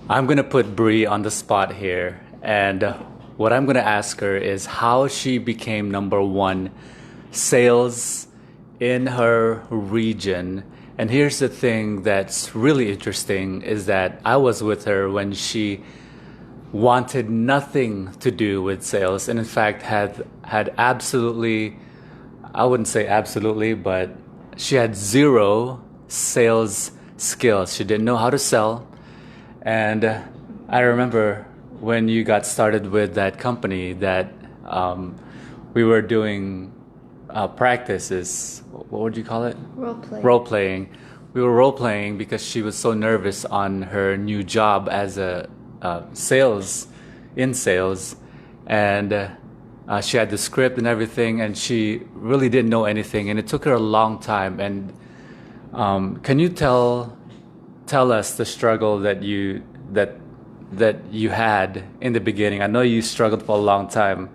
I'm gonna put Bree on the spot here, and what I'm gonna ask her is how she became number one sales in her region. And here's the thing that's really interesting is that I was with her when she wanted nothing to do with sales, and in fact had absolutely, I wouldn't say absolutely, but she had zero sales skills. She didn't know how to sell. And I remember when you got started with that company that um, we were doing practices. What would you call it? Role play. Role playing. We were role playing because she was so nervous on her new job as a sales in sales, and she had the script and everything, and she really didn't know anything, and it took her a long time. And can you tell us the struggle that that you had in the beginning? I know you struggled for a long time,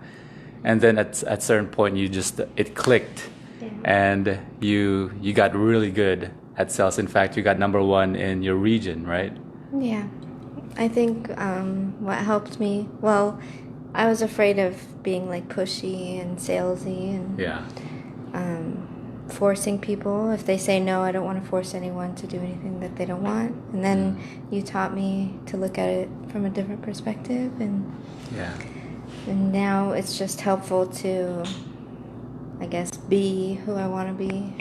and then at certain point you just it clicked, Yeah. and you got really good at sales. In fact, you got number one in your region, right? Yeah. I think what helped me, well, I was afraid of being like pushy and salesy and Yeah. forcing people. If they say no, I don't want to force anyone to do anything that they don't want. And then you taught me to look at it from a different perspective, Yeah. and now it's just helpful to, I guess, be who I want to be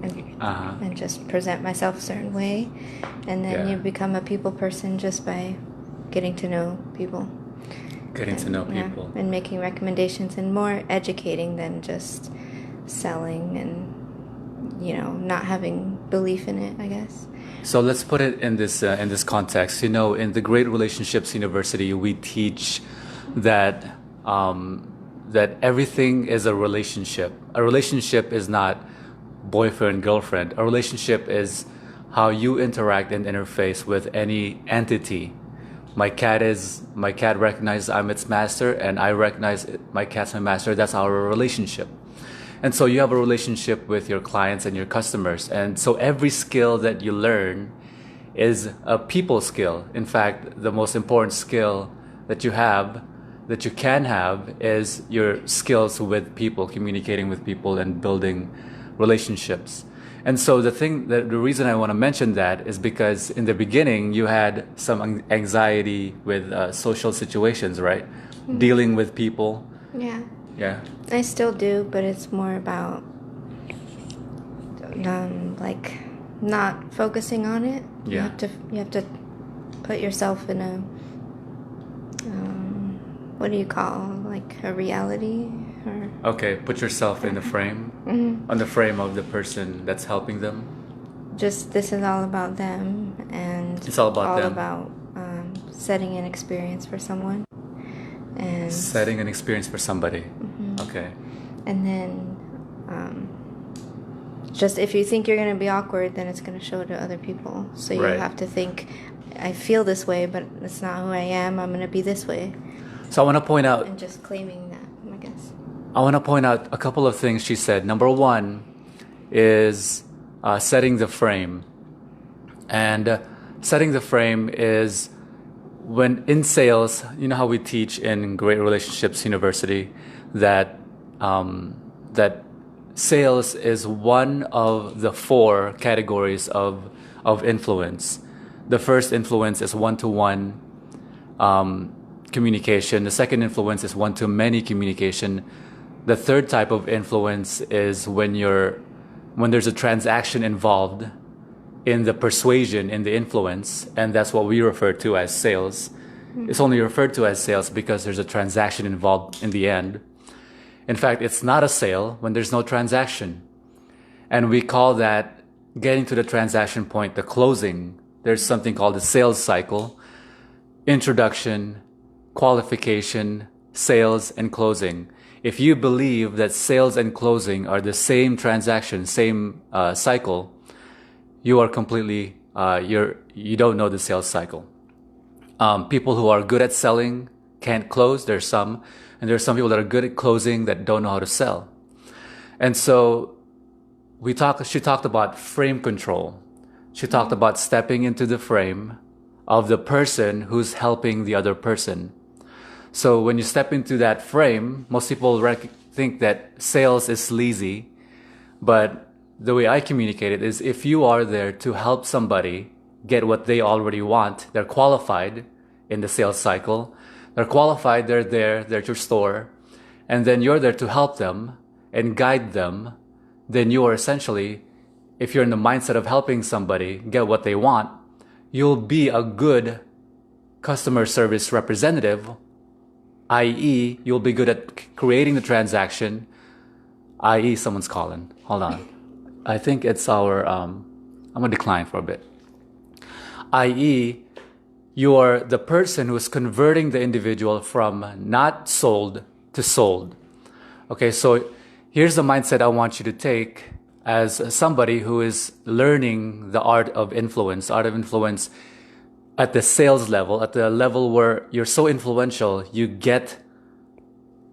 and just present myself a certain way. And then Yeah. you become a people person just by getting to know people. Getting to know Yeah, people. and making recommendations and more educating than just selling and, not having belief in it, I guess. So let's put it in this context. You know, in the Great Relationships University, we teach that that everything is a relationship. A relationship is not boyfriend girlfriend. A relationship is how you interact and interface with any entity. My cat recognizes I'm its master, and I recognize my cat's my master. That's our relationship. And so you have a relationship with your clients and your customers. And so every skill that you learn is a people skill. In fact, the most important skill that you have, that you can have, is your skills with people, communicating with people and building relationships. And so the reason I want to mention that is because in the beginning you had some anxiety with social situations, right? Mm-hmm. Dealing with people. Yeah. Yeah. I still do, but it's more about like not focusing on it. Yeah. You have to put yourself in a what do you call, like a reality, or Okay, put yourself in the frame, on the frame of the person that's helping them. just this is all about them, and It's all about them. about setting an experience for someone, and Setting an experience for somebody. Okay. and then just if you think you're going to be awkward, then it's going to show to other people. So you Right. have to think, I feel this way, but it's not who I am. I'm going to be this way, So I want to point out and just claiming that, I guess. I want to point out a couple of things she said. Number one is setting the frame. And setting the frame is when in sales, you know how we teach in Great Relationships University that that sales is one of the four categories of influence. The first influence is one-to-one communication. The second influence is one-to-many communication. The third type of influence is when there's a transaction involved in the persuasion, in the influence, and that's what we refer to as sales. It's only referred to as sales because there's a transaction involved in the end. In fact, it's not a sale when there's no transaction. And we call that getting to the transaction point, the closing. There's something called the sales cycle: introduction, qualification, sales, and closing. If you believe that sales and closing are the same transaction, same cycle, you are completely you don't know the sales cycle. People who are good at selling can't close. There's some, and there's some people that are good at closing that don't know how to sell. And so she talked about frame control. She talked about stepping into the frame of the person who's helping the other person. So when you step into that frame, most people think that sales is sleazy, but the way I communicate it is if you are there to help somebody get what they already want, they're qualified in the sales cycle, they're qualified, they're at your store, and then you're there to help them and guide them, then you are essentially, if you're in the mindset of helping somebody get what they want, you'll be a good customer service representative, i.e., you'll be good at creating the transaction, i.e., someone's calling. Hold on. I think it's our, I'm going to decline for a bit. I.e., you are the person who's converting the individual from not sold to sold. Okay, so here's the mindset I want you to take as somebody who is learning the art of influence at the sales level, at the level where you're so influential, you get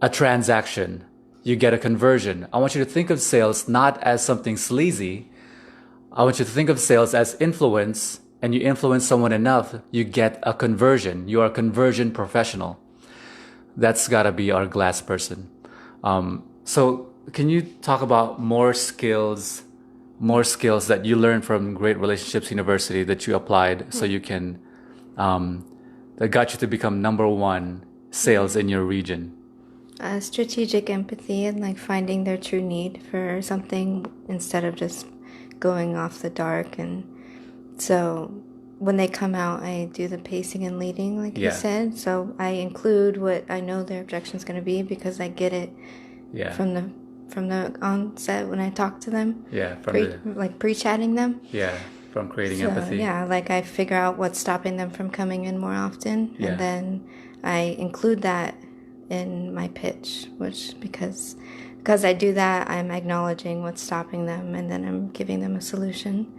a transaction, you get a conversion. I want you to think of sales not as something sleazy. I want you to think of sales as influence, and you influence someone enough, you get a conversion. You are a conversion professional. That's gotta be our glass person. So can you talk about more skills that you learned from Great Relationships University that you applied so you can, that got you to become number one sales in your region? Strategic empathy and like finding their true need for something instead of just going off the dark. And so when they come out, I do the pacing and leading, like you said. So I include what I know their objection is going to be because I get it from the onset when I talk to them. Yeah, pre-chatting them. Yeah, from creating empathy. Yeah, like I figure out what's stopping them from coming in more often, and then I include that in my pitch, which because I do that, I'm acknowledging what's stopping them, and then I'm giving them a solution.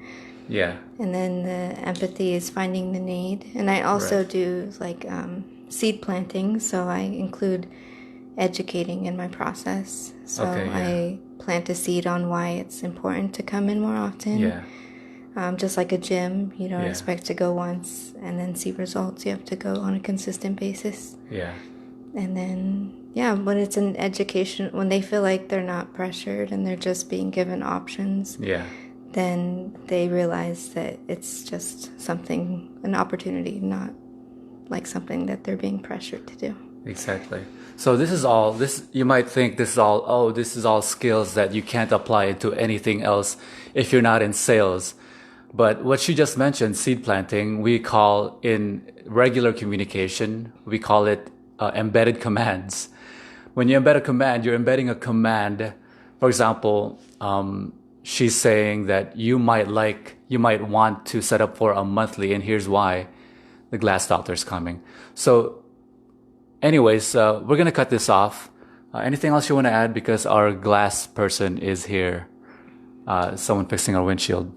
Yeah. And then the empathy is finding the need, and I also do like seed planting, so I include educating in my process. So I plant a seed on why it's important to come in more often. Yeah. Just like a gym, you don't expect to go once and then see results. You have to go on a consistent basis. Yeah. And then, when it's an education, when they feel like they're not pressured and they're just being given options, then they realize that it's just something, an opportunity, not like something that they're being pressured to do. Exactly. So you might think this is all skills that you can't apply to anything else if you're not in sales. But what she just mentioned, seed planting, we call in regular communication, we call it embedded commands. When you embed a command, you're embedding a command. For example, she's saying that you might want to set up for a monthly, and here's why: the glass doctor's coming. So anyways, we're going to cut this off. Anything else you want to add? Because our glass person is here. Someone fixing our windshield.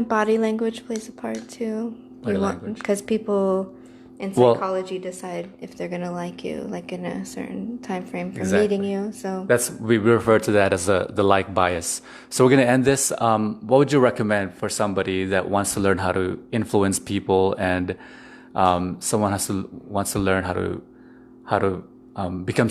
Body language plays a part too. Because people in psychology decide if they're going to like you, like in a certain time frame from meeting you. So we refer to that as the like bias. So we're going to end this. What would you recommend for somebody that wants to learn how to influence people, and someone wants to learn how to become